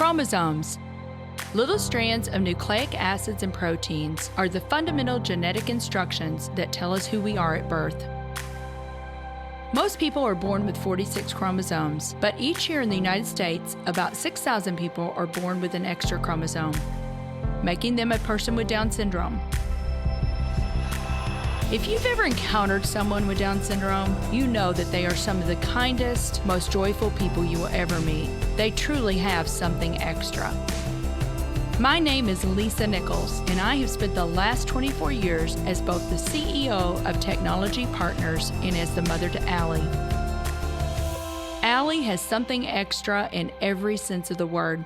Chromosomes. Little strands of nucleic acids and proteins are the fundamental genetic instructions that tell us who we are at birth. Most people are born with 46 chromosomes, but each year in the United States, about 6,000 people are born with an extra chromosome, making them a person with Down syndrome. If you've ever encountered someone with Down syndrome, you know that they are some of the kindest, most joyful people you will ever meet. They truly have something extra. My name is Lisa Nichols, and I have spent the last 24 years as both the CEO of Technology Partners and as the mother to Allie. Allie has something extra in every sense of the word.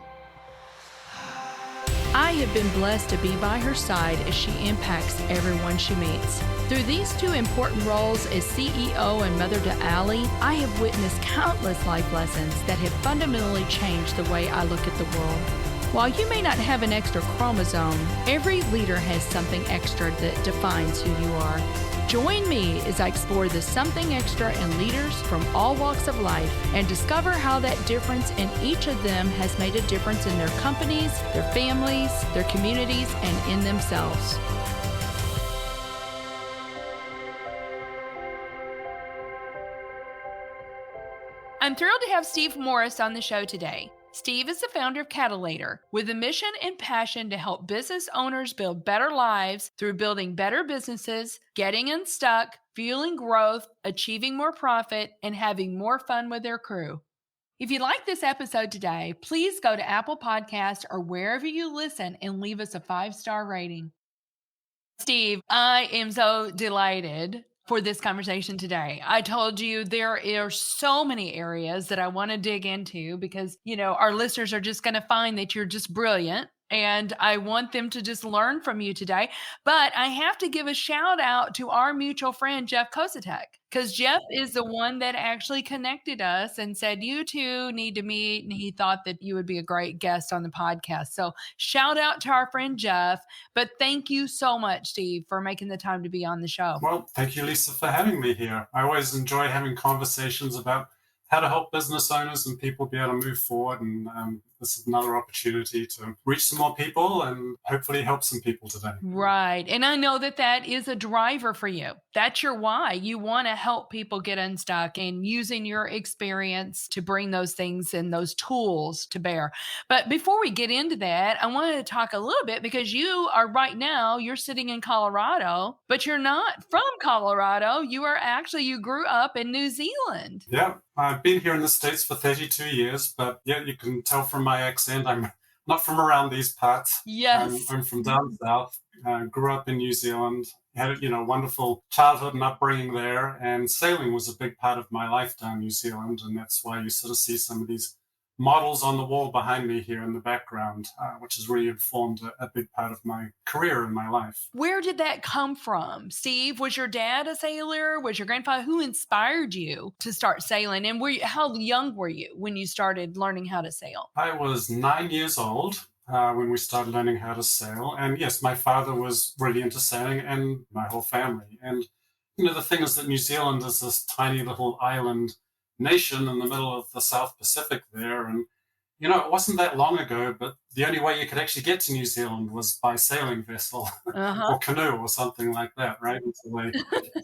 I have been blessed to be by her side as she impacts everyone she meets. Through these two important roles as CEO and mother to Allie, I have witnessed countless life lessons that have fundamentally changed the way I look at the world. While you may not have an extra chromosome, every leader has something extra that defines who you are. Join me as I explore the something extra in leaders from all walks of life and discover how that difference in each of them has made a difference in their companies, their families, their communities, and in themselves. I'm thrilled to have Steve Morris on the show today. Steve is the founder of Catylator, with a mission and passion to help business owners build better lives through building better businesses, getting unstuck, fueling growth, achieving more profit, and having more fun with their crew. If you like this episode today, please go to Apple Podcasts or wherever you listen and leave us a 5-star rating. Steve, I am so delighted for this conversation today. I told you there are so many areas that I want to dig into because, our listeners are just going to find that you're just brilliant. And I want them to just learn from you today. But I have to give a shout out to our mutual friend, Jeff Kosatek, because Jeff is the one that actually connected us and said, you two need to meet. And he thought that you would be a great guest on the podcast. So shout out to our friend, Jeff. But thank you so much, Steve, for making the time to be on the show. Well, thank you, Lisa, for having me here. I always enjoy having conversations about how to help business owners and people be able to move forward. And this is another opportunity to reach some more people and hopefully help some people today. Right. And I know that that is a driver for you. That's your why. You want to help people get unstuck and using your experience to bring those things and those tools to bear. But before we get into that, I wanted to talk a little bit because you are right now, you're sitting in Colorado, but you're not from Colorado. You grew up in New Zealand. Yeah. I've been here in the States for 32 years, but yeah, you can tell from my accent, I'm not from around these parts. Yes. I'm from down south, grew up in New Zealand, had a wonderful childhood and upbringing there, and sailing was a big part of my life down in New Zealand, and that's why you sort of see some of these models on the wall behind me here in the background, which has really informed a big part of my career and my life. Where did that come from? Steve, was your dad a sailor? Was your grandfather? Who inspired you to start sailing? And how young were you when you started learning how to sail? I was 9 years old when we started learning how to sail. And yes, my father was really into sailing and my whole family. And, the thing is that New Zealand is this tiny little island nation in the middle of the South Pacific there. And, it wasn't that long ago, but the only way you could actually get to New Zealand was by sailing vessel or canoe or something like that, right? Until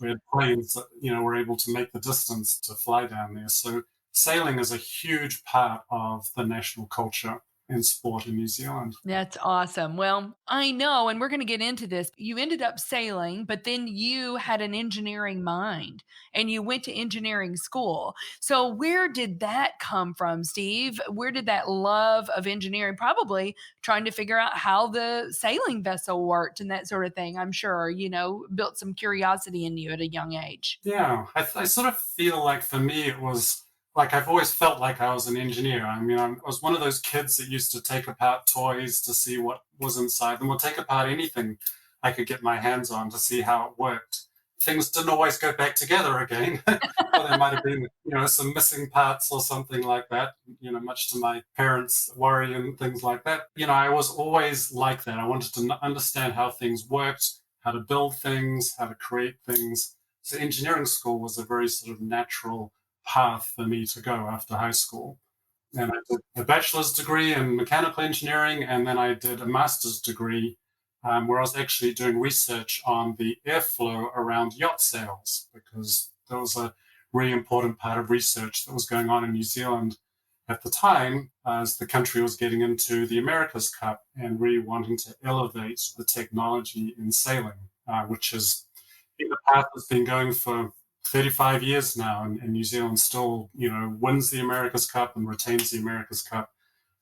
we had planes that, were able to make the distance to fly down there. So sailing is a huge part of the national culture and sport in New Zealand. That's awesome. Well, I know, and we're going to get into this. You ended up sailing, but then you had an engineering mind and you went to engineering school. So where did that come from, Steve? Where did that love of engineering, probably trying to figure out how the sailing vessel worked and that sort of thing, I'm sure, built some curiosity in you at a young age? Yeah, I sort of feel like for me, it was like I've always felt like I was an engineer. I mean, I was one of those kids that used to take apart toys to see what was inside them, or take apart anything I could get my hands on to see how it worked. Things didn't always go back together again. Or there might have been, some missing parts or something like that, much to my parents' worry and things like that. I was always like that. I wanted to understand how things worked, how to build things, how to create things. So engineering school was a very sort of natural path for me to go after high school. And I did a bachelor's degree in mechanical engineering, and then I did a master's degree where I was actually doing research on the airflow around yacht sails, because there was a really important part of research that was going on in New Zealand at the time as the country was getting into the America's Cup and really wanting to elevate the technology in sailing, which is the path that's been going for 35 years now, and New Zealand still, wins the America's Cup and retains the America's Cup,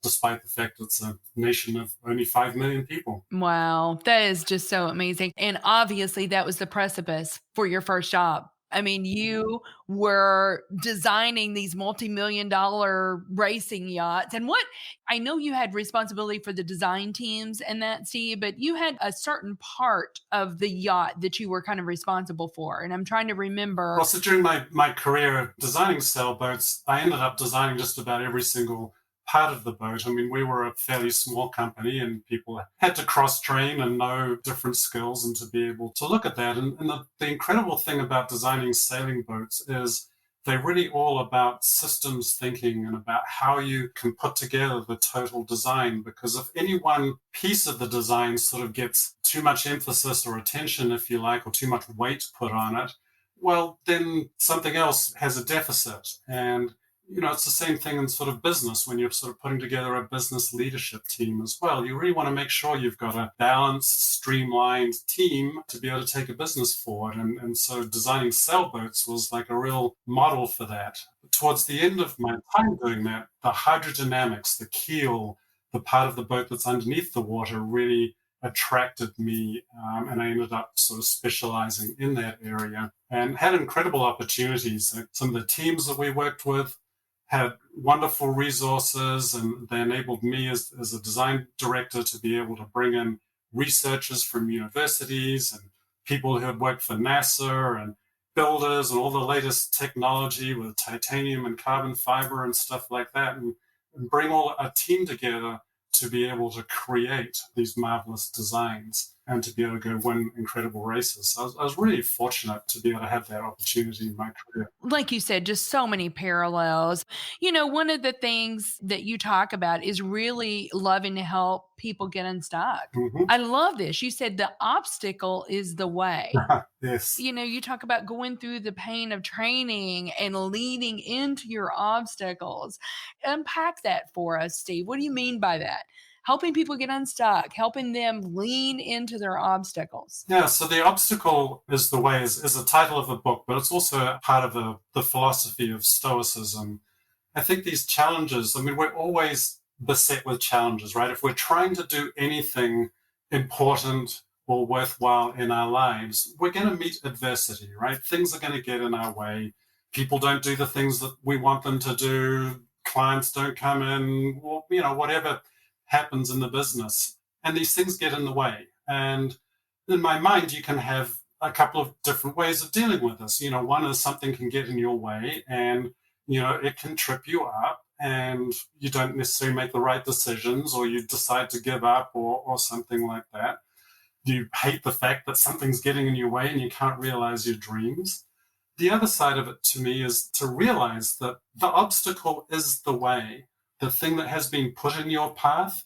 despite the fact it's a nation of only 5 million people. Wow, that is just so amazing. And obviously, that was the precipice for your first job. I mean, you were designing these multi-million dollar racing yachts. And what I know you had responsibility for the design teams and that, Steve, but you had a certain part of the yacht that you were kind of responsible for. And I'm trying to remember. Well, so during my career of designing sailboats, I ended up designing just about every single part of the boat. I mean, we were a fairly small company and people had to cross train and know different skills and to be able to look at that. And the incredible thing about designing sailing boats is they're really all about systems thinking and about how you can put together the total design. Because if any one piece of the design sort of gets too much emphasis or attention, if you like, or too much weight put on it, well, then something else has a deficit. And it's the same thing in sort of business when you're sort of putting together a business leadership team as well. You really want to make sure you've got a balanced, streamlined team to be able to take a business forward. And so designing sailboats was like a real model for that. Towards the end of my time doing that, the hydrodynamics, the keel, the part of the boat that's underneath the water really attracted me, and I ended up sort of specializing in that area and had incredible opportunities. Some of the teams that we worked with had wonderful resources, and they enabled me as a design director to be able to bring in researchers from universities and people who had worked for NASA and builders and all the latest technology with titanium and carbon fiber and stuff like that, and bring all a team together to be able to create these marvelous designs and to be able to go win incredible races. So I was really fortunate to be able to have that opportunity in my career. Like you said, just so many parallels. One of the things that you talk about is really loving to help people get unstuck. Mm-hmm. I love this. You said the obstacle is the way. Yes. You talk about going through the pain of training and leaning into your obstacles. Unpack that for us, Steve. What do you mean by that? Helping people get unstuck, helping them lean into their obstacles. Yeah, so the obstacle is the way is the title of the book, but it's also part of the philosophy of Stoicism. I think these challenges, I mean, we're always beset with challenges, right? If we're trying to do anything important or worthwhile in our lives, we're going to meet adversity, right? Things are going to get in our way. People don't do the things that we want them to do. Clients don't come in, or, whatever happens in the business. And these things get in the way. And in my mind, you can have a couple of different ways of dealing with this. One is something can get in your way and, it can trip you up and you don't necessarily make the right decisions, or you decide to give up or something like that. You hate the fact that something's getting in your way and you can't realize your dreams. The other side of it to me is to realize that the obstacle is the way. The thing that has been put in your path,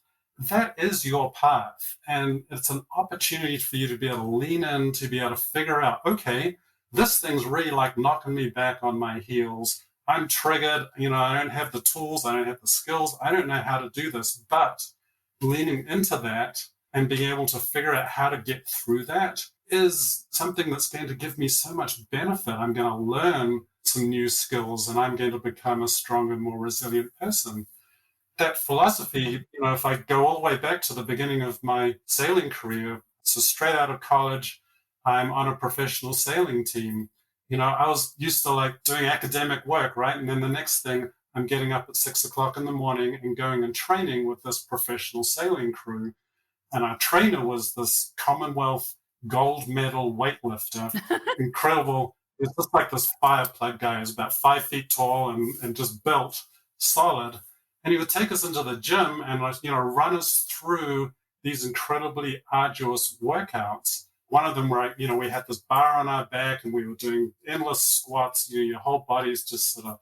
that is your path. And it's an opportunity for you to be able to lean in, to be able to figure out, okay, this thing's really like knocking me back on my heels. I'm triggered, I don't have the tools, I don't have the skills, I don't know how to do this, but leaning into that and being able to figure out how to get through that is something that's going to give me so much benefit. I'm going to learn some new skills and I'm going to become a stronger, more resilient person. That philosophy, if I go all the way back to the beginning of my sailing career, so straight out of college, I'm on a professional sailing team. I was used to like doing academic work, right? And then the next thing, I'm getting up at 6 o'clock in the morning and going and training with this professional sailing crew. And our trainer was this Commonwealth gold medal weightlifter, incredible. It's just like this fire plug guy who's about 5 feet tall and just built solid. And he would take us into the gym and run us through these incredibly arduous workouts. One of them where, we had this bar on our back and we were doing endless squats. Your whole body is just sort of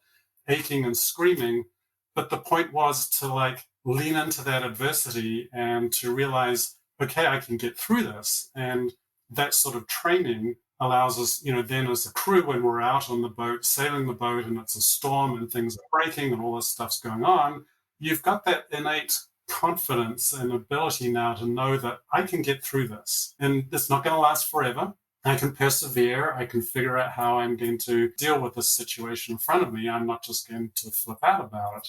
aching and screaming. But the point was to like lean into that adversity and to realize, okay, I can get through this. And that sort of training allows us, then as a crew, when we're out on the boat, sailing the boat, and it's a storm and things are breaking and all this stuff's going on, you've got that innate confidence and ability now to know that I can get through this. And it's not going to last forever. I can persevere. I can figure out how I'm going to deal with this situation in front of me. I'm not just going to flip out about it.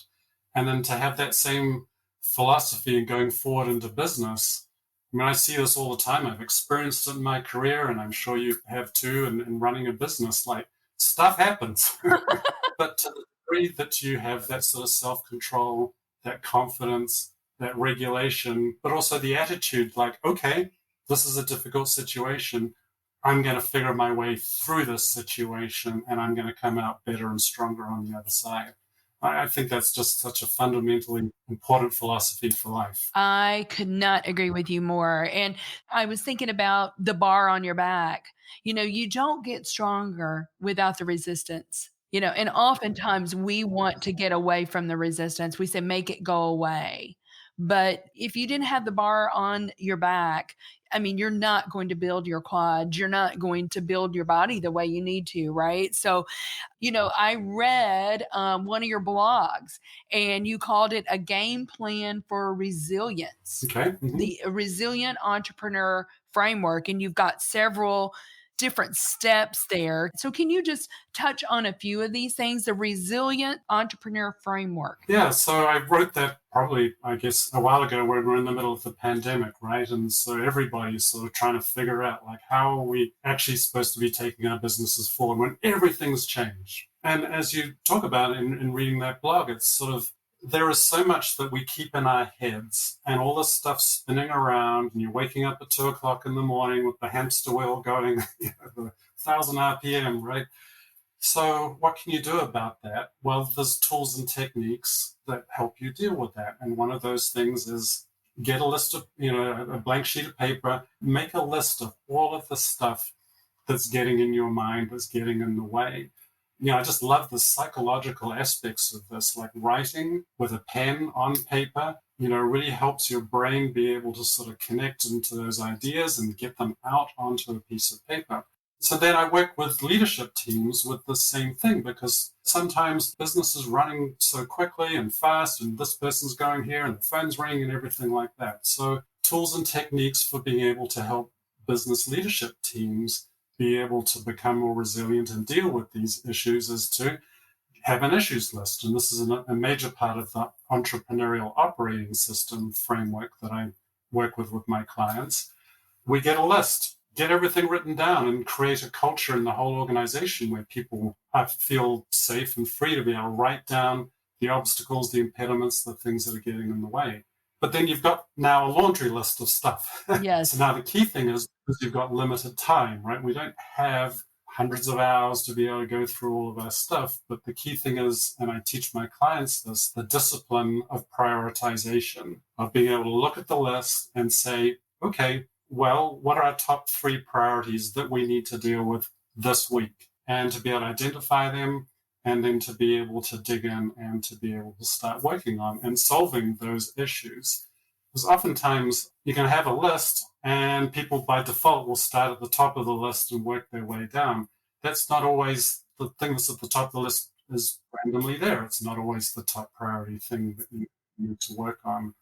And then to have that same philosophy and going forward into business, I mean, I see this all the time. I've experienced it in my career, and I'm sure you have too, in running a business. Like, stuff happens. But to the degree that you have that sort of self-control, that confidence, that regulation, but also the attitude like, okay, this is a difficult situation. I'm going to figure my way through this situation, and I'm going to come out better and stronger on the other side. I think that's just such a fundamentally important philosophy for life. I could not agree with you more. And I was thinking about the bar on your back. You don't get stronger without the resistance. And oftentimes we want to get away from the resistance. We say, make it go away. But if you didn't have the bar on your back, I mean, you're not going to build your quads. You're not going to build your body the way you need to, right? So, I read one of your blogs and you called it a game plan for resilience, Okay. Mm-hmm. the resilient entrepreneur framework. And you've got several different steps there. So can you just touch on a few of these things, the resilient entrepreneur framework? Yeah, so I wrote that probably, I guess, a while ago when we're in the middle of the pandemic, right? And so everybody's sort of trying to figure out, like, how are we actually supposed to be taking our businesses forward when everything's changed? And as you talk about in reading that blog, it's sort of, there is so much that we keep in our heads and all this stuff spinning around, and you're waking up at 2 o'clock in the morning with the hamster wheel going, the 1,000 RPM, right? So what can you do about that? Well, there's tools and techniques that help you deal with that. And one of those things is get a list of, a blank sheet of paper, make a list of all of the stuff that's getting in your mind, that's getting in the way. I just love the psychological aspects of this, like writing with a pen on paper, really helps your brain be able to sort of connect into those ideas and get them out onto a piece of paper. So then I work with leadership teams with the same thing, because sometimes business is running so quickly and fast, and this person's going here and the phone's ringing and everything like that. So tools and techniques for being able to help business leadership teams be able to become more resilient and deal with these issues is to have an issues list. And this is a major part of the entrepreneurial operating system framework that I work with my clients. We get a list, get everything written down, and create a culture in the whole organization where people feel safe and free to be able to write down the obstacles, the impediments, the things that are getting in the way. But then you've got now a laundry list of stuff. Yes. So now the key thing is, because you've got limited time, right? We don't have hundreds of hours to be able to go through all of our stuff. But the key thing is, and I teach my clients this, the discipline of prioritization, of being able to look at the list and say, okay, well, what are our top 3 priorities that we need to deal with this week? And to be able to identify them, and then to be able to dig in and to be able to start working on and solving those issues. Because oftentimes you can have a list and people by default will start at the top of the list and work their way down. That's not always the thing that's at the top of the list is randomly there. It's not always the top priority thing that you need to work on.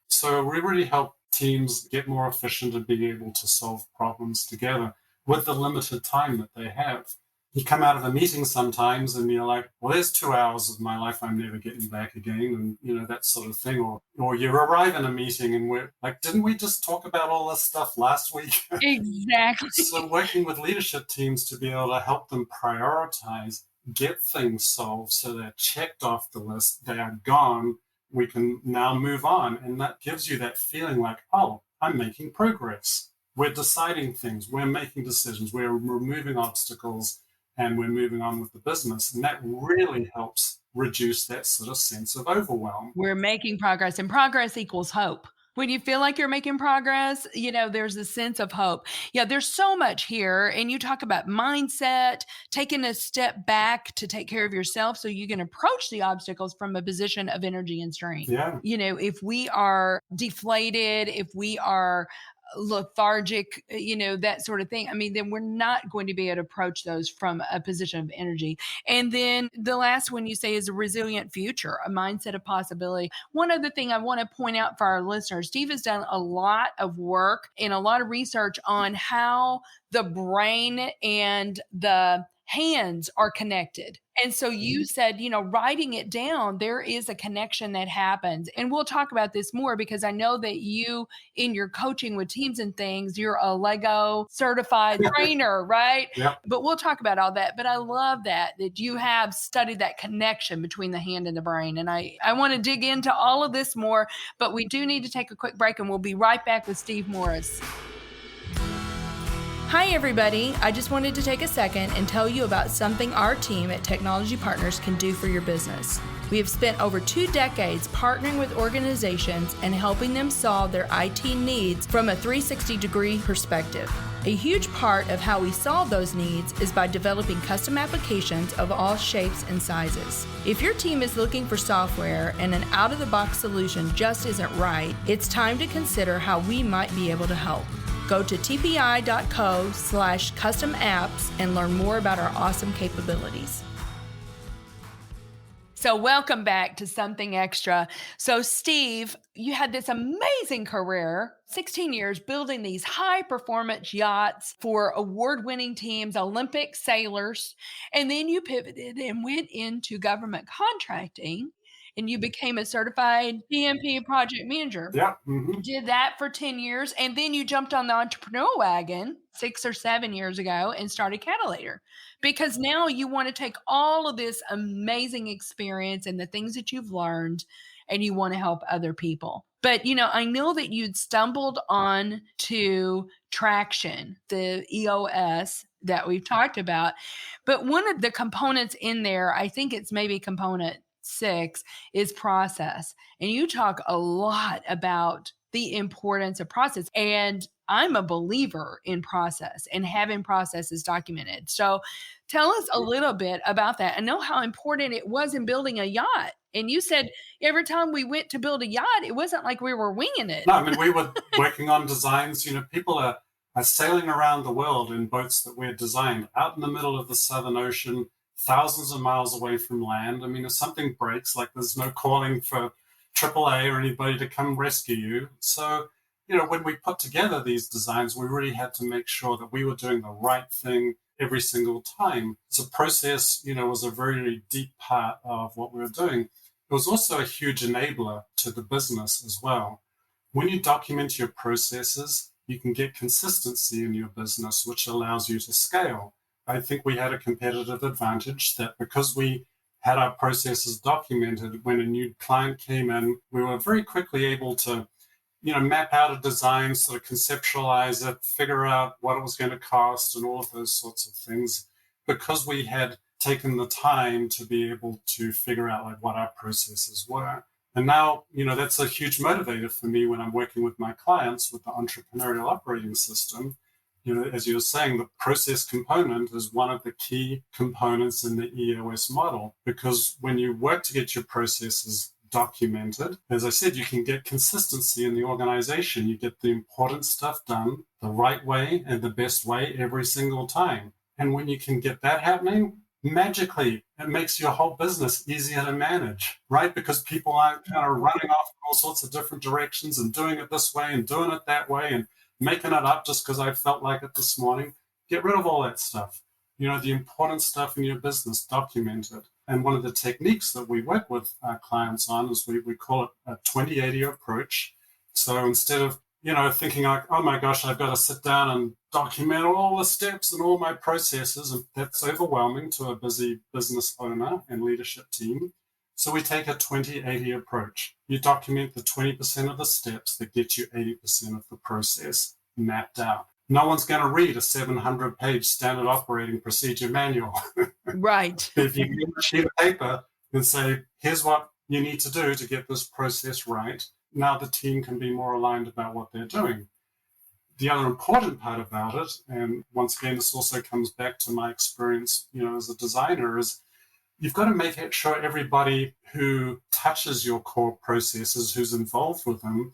So we really help teams get more efficient and be able to solve problems together with the limited time that they have. You come out of a meeting sometimes and you're like, well, there's 2 hours of my life I'm never getting back again, and that sort of thing. Or you arrive in a meeting and we're like, didn't we just talk about all this stuff last week? Exactly. So working with leadership teams to be able to help them prioritize, get things solved so they're checked off the list, they are gone, we can now move on. And that gives you that feeling like, oh, I'm making progress. We're deciding things, we're making decisions, we're removing obstacles, and we're moving on with the business. And that really helps reduce that sort of sense of overwhelm. We're making progress, and progress equals hope. When you feel like you're making progress, there's a sense of hope. Yeah, there's so much here. And you talk about mindset, taking a step back to take care of yourself so you can approach the obstacles from a position of energy and strength. Yeah. If we are deflated, if we are lethargic, that sort of thing, then we're not going to be able to approach those from a position of energy. And then the last one you say is a resilient future, a mindset of possibility. One other thing I want to point out for our listeners, Steve has done a lot of work and a lot of research on how the brain and the hands are connected. And so you said, writing it down, there is a connection that happens. And we'll talk about this more because I know that you, in your coaching with teams and things, you're a Lego certified trainer, right? Yeah. But we'll talk about all that. But I love that you have studied that connection between the hand and the brain. And I want to dig into all of this more, but we do need to take a quick break and we'll be right back with Steve Morris. Hi, everybody. I just wanted to take a second and tell you about something our team at Technology Partners can do for your business. We have spent over 2 decades partnering with organizations and helping them solve their IT needs from a 360-degree perspective. A huge part of how we solve those needs is by developing custom applications of all shapes and sizes. If your team is looking for software and an out-of-the-box solution just isn't right, it's time to consider how we might be able to help. Go to tpi.co/custom apps and learn more about our awesome capabilities. So welcome back to Something Extra. So Steve, you had this amazing career, 16 years building these high performance yachts for award-winning teams, Olympic sailors, and then you pivoted and went into government contracting and you became a certified PMP project manager. Yeah. Mm-hmm. Did that for 10 years. And then you jumped on the entrepreneur wagon 6 or 7 years ago and started Catylator because now you want to take all of this amazing experience and the things that you've learned and you want to help other people. But, I know that you'd stumbled on to Traction, the EOS that we've talked about. But one of the components in there, I think it's maybe component 6, is process. And you talk a lot about the importance of process. And I'm a believer in process and having processes documented. So tell us a little bit about that. I know how important it was in building a yacht. And you said every time we went to build a yacht, it wasn't like we were winging it. No, we were working on designs. People are sailing around the world in boats that we're designed out in the middle of the Southern Ocean, thousands of miles away from land. If something breaks, like there's no calling for AAA or anybody to come rescue you. So, when we put together these designs, we really had to make sure that we were doing the right thing every single time. So process, was a very deep part of what we were doing. It was also a huge enabler to the business as well. When you document your processes, you can get consistency in your business, which allows you to scale. I think we had a competitive advantage that because we had our processes documented, when a new client came in, we were very quickly able to, map out a design, sort of conceptualize it, figure out what it was going to cost and all of those sorts of things, because we had taken the time to be able to figure out like what our processes were. And now, that's a huge motivator for me when I'm working with my clients with the entrepreneurial operating system. As you were saying, the process component is one of the key components in the EOS model, because when you work to get your processes documented, as I said, you can get consistency in the organization. You get the important stuff done the right way and the best way every single time. And when you can get that happening, magically, it makes your whole business easier to manage, right? Because people aren't kind of running off in all sorts of different directions and doing it this way and doing it that way and making it up just because I felt like it this morning. Get rid of all that stuff. The important stuff in your business, document it. And one of the techniques that we work with our clients on is we call it a 20/80 approach. So instead of, thinking like, oh my gosh, I've got to sit down and document all the steps and all my processes, and that's overwhelming to a busy business owner and leadership team. So we take a 20/80 approach. You document the 20% of the steps that get you 80% of the process mapped out. No one's going to read a 700-page standard operating procedure manual. Right. If you get a sheet of paper and say, here's what you need to do to get this process right, now the team can be more aligned about what they're doing. The other important part about it, and once again, this also comes back to my experience, as a designer, is you've got to make sure everybody who touches your core processes, who's involved with them,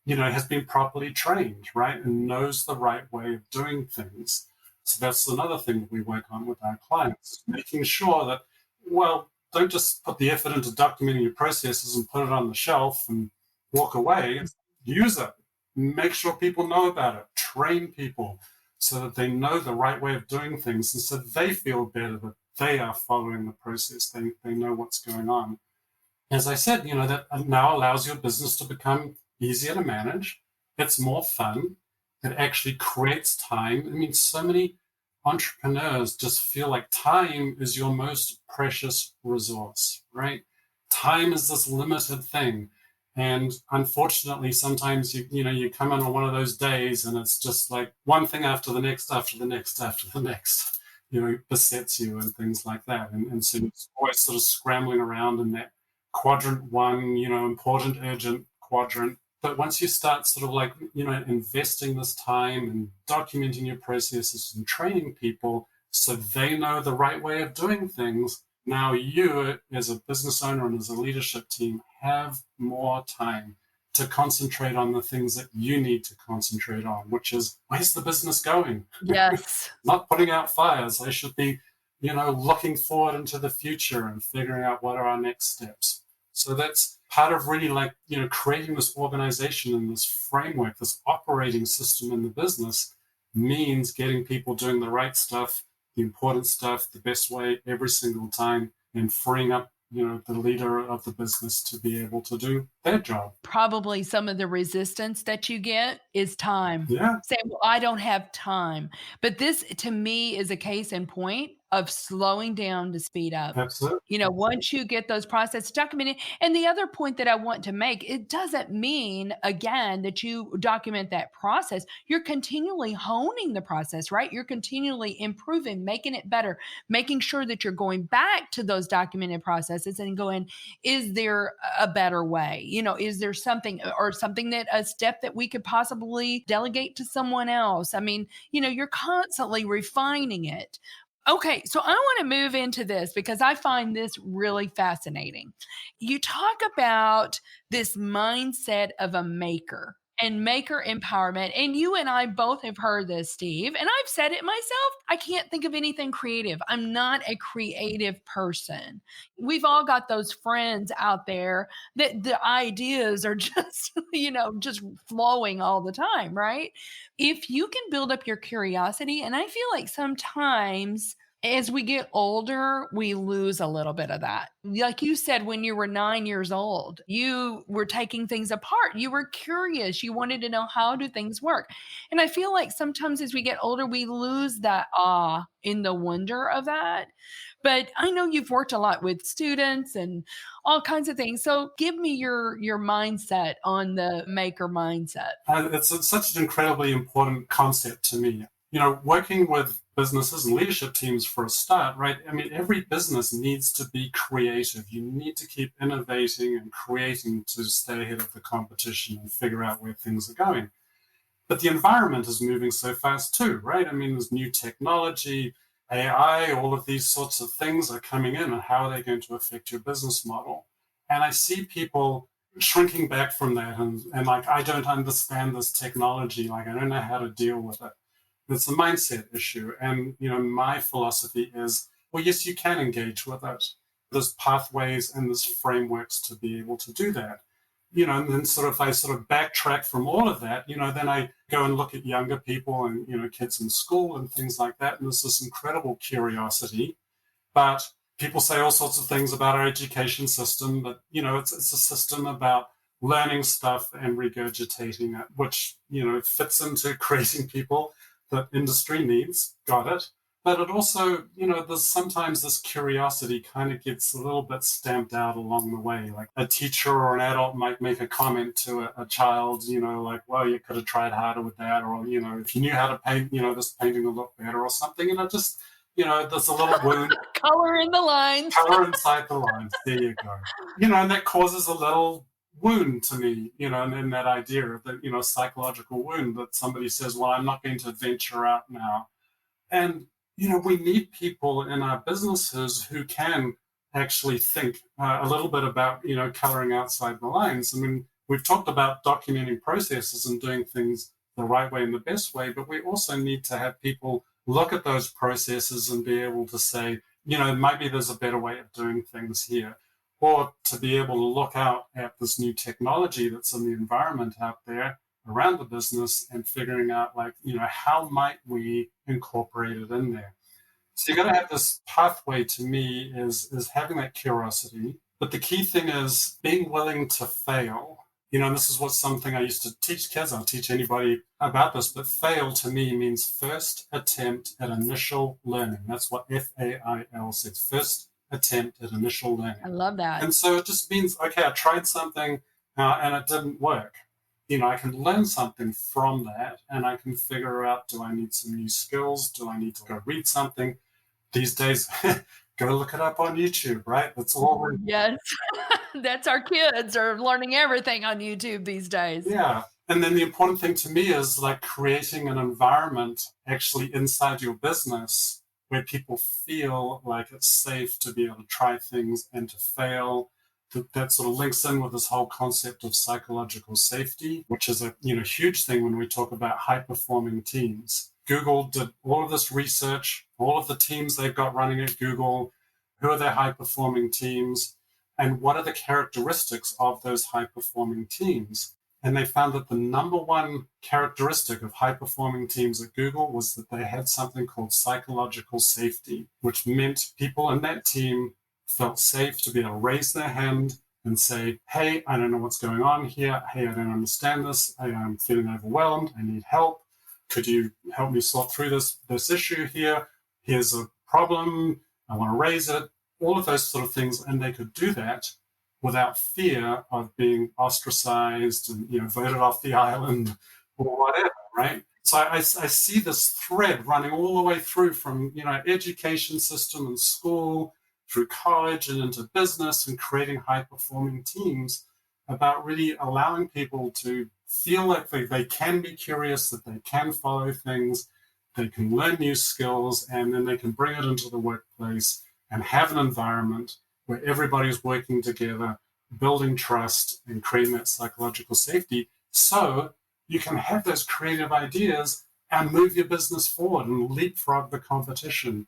has been properly trained, right? And knows the right way of doing things. So that's another thing that we work on with our clients, making sure that, well, don't just put the effort into documenting your processes and put it on the shelf and walk away. Use it. Make sure people know about it. Train people so that they know the right way of doing things, and so they feel better that they are following the process. They know what's going on. As I said, that now allows your business to become easier to manage. It's more fun. It actually creates time. I mean, so many entrepreneurs just feel like time is your most precious resource, right? Time is this limited thing. And unfortunately, sometimes you come in on one of those days and it's just like one thing after the next, after the next, after the next, besets you and things like that. And so it's always sort of scrambling around in that quadrant one, important, urgent quadrant. But once you start sort of like, investing this time and documenting your processes and training people so they know the right way of doing things, now you as a business owner and as a leadership team have more time to concentrate on the things that you need to concentrate on, which is, where's the business going? Yes. Not putting out fires. I should be, looking forward into the future and figuring out what are our next steps. So that's part of really like, creating this organization and this framework, this operating system in the business means getting people doing the right stuff, the important stuff, the best way every single time, and freeing up, the leader of the business to be able to do their job. Probably some of the resistance that you get is time. Yeah. Saying, well, I don't have time. But this, to me, is a case in point of slowing down to speed up. Absolutely. Once you get those processes documented. And the other point that I want to make, it doesn't mean, again, that you document that process. You're continually honing the process, right? You're continually improving, making it better, making sure that you're going back to those documented processes and going, is there a better way? Is there something that a step that we could possibly delegate to someone else? I mean, you're constantly refining it. Okay, so I want to move into this because I find this really fascinating. You talk about this mindset of a maker and maker empowerment. And you and I both have heard this, Steve, and I've said it myself. I can't think of anything creative. I'm not a creative person. We've all got those friends out there that the ideas are just, just flowing all the time, right? If you can build up your curiosity, and I feel like sometimes as we get older, we lose a little bit of that. Like you said, when you were 9 years old, you were taking things apart. You were curious. You wanted to know, how do things work? And I feel like sometimes as we get older, we lose that awe in the wonder of that. But I know you've worked a lot with students and all kinds of things. So give me your mindset on the maker mindset. It's such an incredibly important concept to me. Working with businesses and leadership teams for a start, right? I mean, every business needs to be creative. You need to keep innovating and creating to stay ahead of the competition and figure out where things are going. But the environment is moving so fast too, right? I mean, there's new technology, AI, all of these sorts of things are coming in, and how are they going to affect your business model? And I see people shrinking back from that and like, I don't understand this technology. Like, I don't know how to deal with it. It's a mindset issue. And, my philosophy is, well, yes, you can engage with it. There's pathways and there's frameworks to be able to do that. And then I backtrack from all of that, then I go and look at younger people and, kids in school and things like that. And there's this incredible curiosity. But people say all sorts of things about our education system, but, it's a system about learning stuff and regurgitating it, which, fits into creating people that industry needs. Got it. But it also, there's sometimes this curiosity kind of gets a little bit stamped out along the way. Like a teacher or an adult might make a comment to a child, like, well, you could have tried harder with that. Or, if you knew how to paint, this painting would look better or something. And it just, there's a little wound. Color in the lines. Color inside the lines. There you go. And that causes a little wound to me, and that idea of the, psychological wound that somebody says, well, I'm not going to venture out now. And, we need people in our businesses who can actually think a little bit about, coloring outside the lines. I mean, we've talked about documenting processes and doing things the right way and the best way, but we also need to have people look at those processes and be able to say, maybe there's a better way of doing things here. Or to be able to look out at this new technology that's in the environment out there around the business and figuring out, like, how might we incorporate it in there. So you got to have this pathway. To me, is having that curiosity, but the key thing is being willing to fail. And this is what something I used to teach kids. I'll teach anybody about this, but fail to me means first attempt at initial learning. That's what FAIL says, first attempt at initial learning. I love that. And so it just means, okay, I tried something and it didn't work. I can learn something from that, and I can figure out, do I need some new skills? Do I need to go read something? These days, go look it up on YouTube, right? That's all. Yes. That's our kids are learning everything on YouTube these days. Yeah. And then the important thing to me is like creating an environment actually inside your business where people feel like it's safe to be able to try things and to fail. That sort of links in with this whole concept of psychological safety, which is a huge thing when we talk about high-performing teams. Google did all of this research, all of the teams they've got running at Google, who are their high-performing teams, and what are the characteristics of those high-performing teams. And they found that the number one characteristic of high-performing teams at Google was that they had something called psychological safety, which meant people in that team felt safe to be able to raise their hand and say, hey, I don't know what's going on here. Hey, I don't understand this. I'm feeling overwhelmed. I need help. Could you help me sort through this issue here? Here's a problem. I want to raise it. All of those sort of things. And they could do that without fear of being ostracized and voted off the island or whatever, right? So I see this thread running all the way through from education system and school through college and into business, and creating high-performing teams about really allowing people to feel like they can be curious, that they can follow things, they can learn new skills, and then they can bring it into the workplace and have an environment where everybody's working together, building trust and creating that psychological safety, so you can have those creative ideas and move your business forward and leapfrog the competition.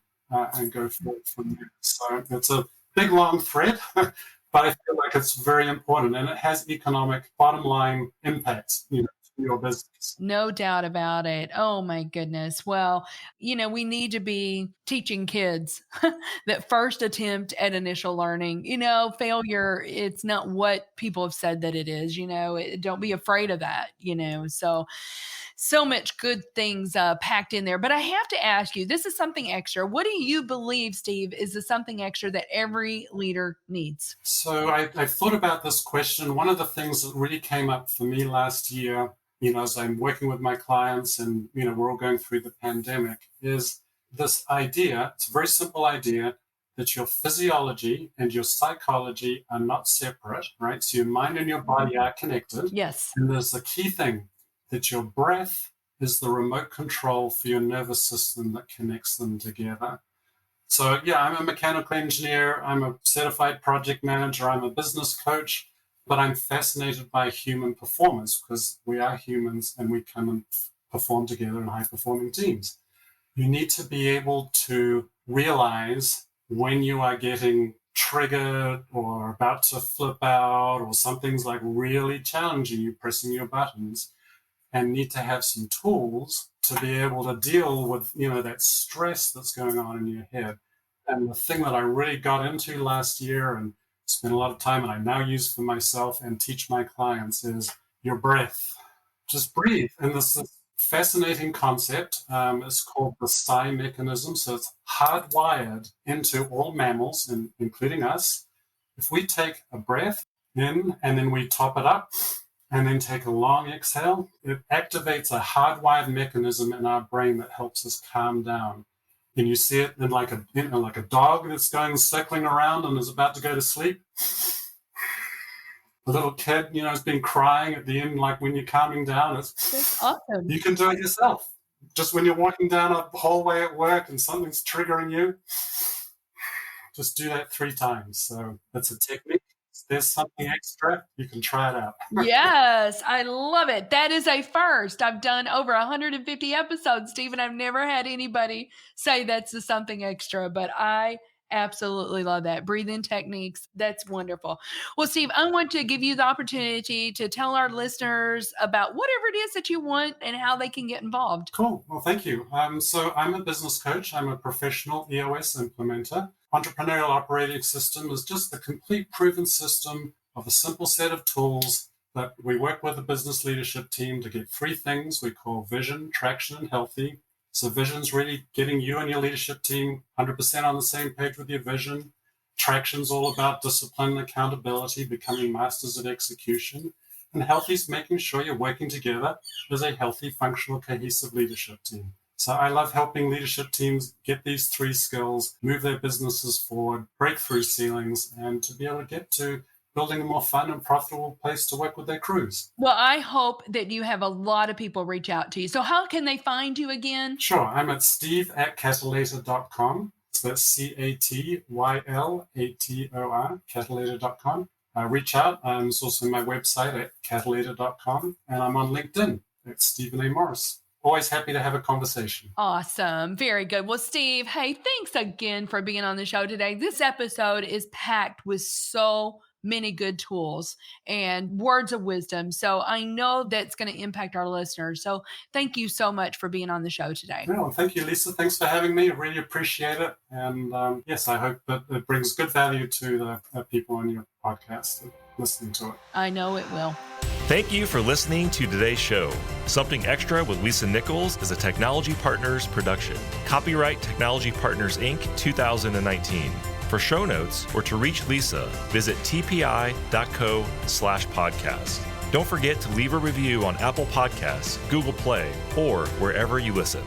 And go forward from there. So it's a big, long thread, but I feel like it's very important, and it has economic bottom line impacts, to your business. No doubt about it. Oh my goodness. Well, we need to be teaching kids that first attempt at initial learning, failure, it's not what people have said that it is, don't be afraid of that, so much good things packed in there. But I have to ask you, this is something extra. What do you believe, Steve, is the something extra that every leader needs? So I thought about this question. One of the things that really came up for me last year, as I'm working with my clients and, we're all going through the pandemic, is this idea. It's a very simple idea that your physiology and your psychology are not separate, right? So your mind and your body are connected. Yes. And there's the key thing, that your breath is the remote control for your nervous system that connects them together. So yeah, I'm a mechanical engineer, I'm a certified project manager, I'm a business coach, but I'm fascinated by human performance because we are humans and we come and perform together in high-performing teams. You need to be able to realize when you are getting triggered or about to flip out, or something's like really challenging you, pressing your buttons, and need to have some tools to be able to deal with, that stress that's going on in your head. And the thing that I really got into last year and spent a lot of time, and I now use for myself and teach my clients, is your breath. Just breathe. And this is fascinating concept. It's called the sigh mechanism. So it's hardwired into all mammals, including us. If we take a breath in and then we top it up, and then take a long exhale, it activates a hardwired mechanism in our brain that helps us calm down. And you see it in like a dog that's going circling around and is about to go to sleep. the little kid, has been crying at the end, like when you're calming down. That's awesome. You can do it yourself. Just when you're walking down a hallway at work and something's triggering you, just do that 3 times. So that's a technique. If there's something extra, you can try it out. Yes, I love it. That is a first. I've done over 150 episodes, Steve, and I've never had anybody say that's a something extra, but I absolutely love that. Breathing techniques. That's wonderful. Well, Steve, I want to give you the opportunity to tell our listeners about whatever it is that you want and how they can get involved. Cool. Well, thank you. So I'm a business coach. I'm a professional EOS implementer. Entrepreneurial Operating System is just the complete proven system of a simple set of tools that we work with the business leadership team to get 3 things we call vision, traction, and healthy. So vision's really getting you and your leadership team 100% on the same page with your vision. Traction's all about discipline and accountability, becoming masters at execution. And healthy's making sure you're working together as a healthy, functional, cohesive leadership team. So I love helping leadership teams get these 3 skills, move their businesses forward, break through ceilings, and to be able to get to building a more fun and profitable place to work with their crews. Well, I hope that you have a lot of people reach out to you. So how can they find you again? Sure. I'm at steve@catylator.com. So that's CATYLATOR, catylator.com. Reach out. It's also my website at catylator.com. And I'm on LinkedIn at Stephen A. Morris. Always happy to have a conversation. Awesome. Very good. Well, Steve, hey, thanks again for being on the show today. This episode is packed with so many good tools and words of wisdom. So I know that's going to impact our listeners. So thank you so much for being on the show today. Well, thank you, Lisa. Thanks for having me. I really appreciate it. And yes, I hope that it brings good value to the people on your podcast listening to it. I know it will. Thank you for listening to today's show. Something Extra with Lisa Nichols is a Technology Partners production. Copyright Technology Partners, Inc., 2019. For show notes or to reach Lisa, visit tpi.co/podcast. Don't forget to leave a review on Apple Podcasts, Google Play, or wherever you listen.